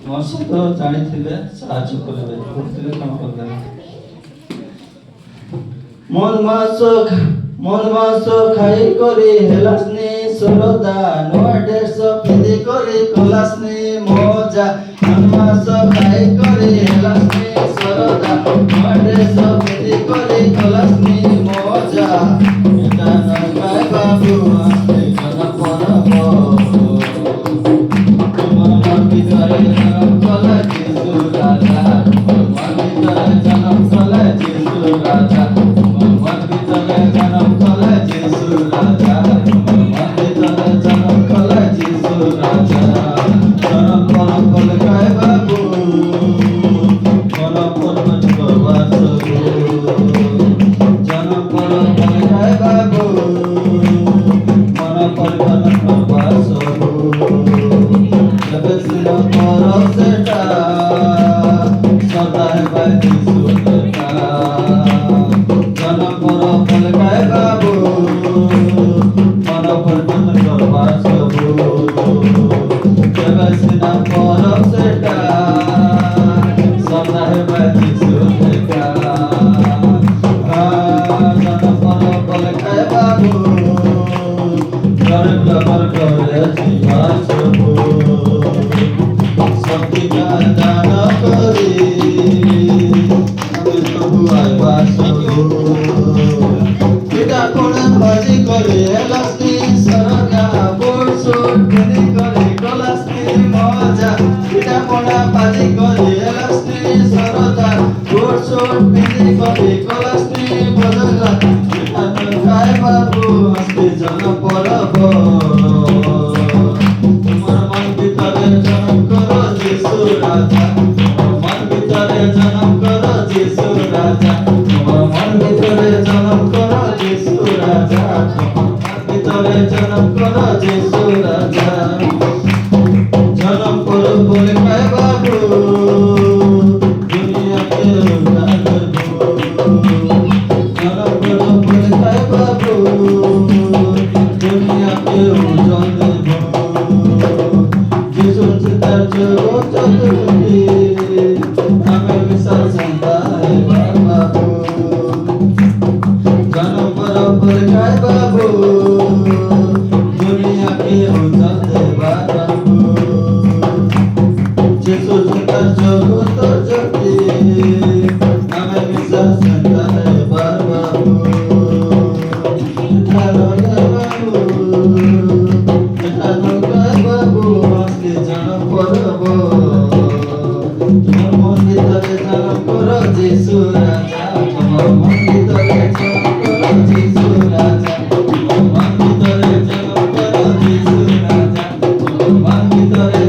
ମୋ ସହିତ ଜାଣିଥିଲେ ସାହାଯ୍ୟ କରିବେ, ଭୁଲଥିଲେ କ୍ଷମା କରିଦେବେ। ମନ ମାସ ଖାଇ କରି ହେଲାସ୍ନି ସରଦା, ନୂଆ ଡ୍ରେସ ପିନ୍ଧି କରି କଲାସ୍ନି ମଜା। ମନ ମାସ ଖାଇ କରି ହେଲାସ୍ନି ସରଦା, ନୂଆ ଡ୍ରେସ ପିନ୍ଧି କରି କଲାସ୍ନି ମଜା। এটা নয় বাবু আসতে কথা পড়ব, তোমার মন ভিতরে জনম কলা যিশু রাজা, তোমার ভিতরে জনম কলা যিশু রাজা, তোমার মন ভিতরে জনম কলা যিশু রাজা, তোমার মন ভিতরে জনম কলা যিশু রাজা। জনম করম কলকায় বাবু, মন পর্বত করবার সবু। জনম করম কলকায় বাবু, মন পর্বত করবার সবু। जब सिर करो सेटा सदा है যিশু बेटा। जन्म करो कलकाय बाबू, मन परिवर्तन करवा सबू। जब सिर करो सेटा सदा है যিশু बेटा। जन्म करो कलकाय बाबू, गरीब लोगों করে জীবা सबू। সত্যিকার দান করি আমি তবু আইবা সবু। পিঠা কোণে ভাজি করে এলাস্নি সরগা, বোট সুট পিনি করে কলাস্নি মজা। পিঠা কোণা ভাজি করে এলাস্নি সরগা, বোট সুট পিনি করে কলাস্নি মজা। পিঠা খায় বাবু আজকে জন পরব, তোমার মন ভিতরে জনম করো যিশু রাজা, তোমার মন ভিতরে জনম করো যিশু রাজা, তোমার মন ভিতরে জনম করো যিশু রাজা, তোমার মন ভিতরে জনম করো যিশু রাজা। জনম করো বলে খায় বাবু, দুনিয়াকে উদ্ধার করবো। জনম করো বলে খায় বাবু, দুনিয়াকে উজ্জ্বল দেব। যিশু চিতার জগৎ চতুর্থী, আমি বিশাল সন্তান বাবু। জনম করো বলে খায় বাবু, দুনিয়াকে উজ্জ্বল দেবা বাবু। যিশু চিতার জগৎ জ্যোতি, আমি বিশাল সন্তান বাবু। তোমার মন ভিতরে জনম করো যিশু রাজা, তোমার মন ভিতরে জনম করো যিশু রাজা, তোমার মন ভিতরে জনম করো যিশু রাজা, তোমার মন ভিতরে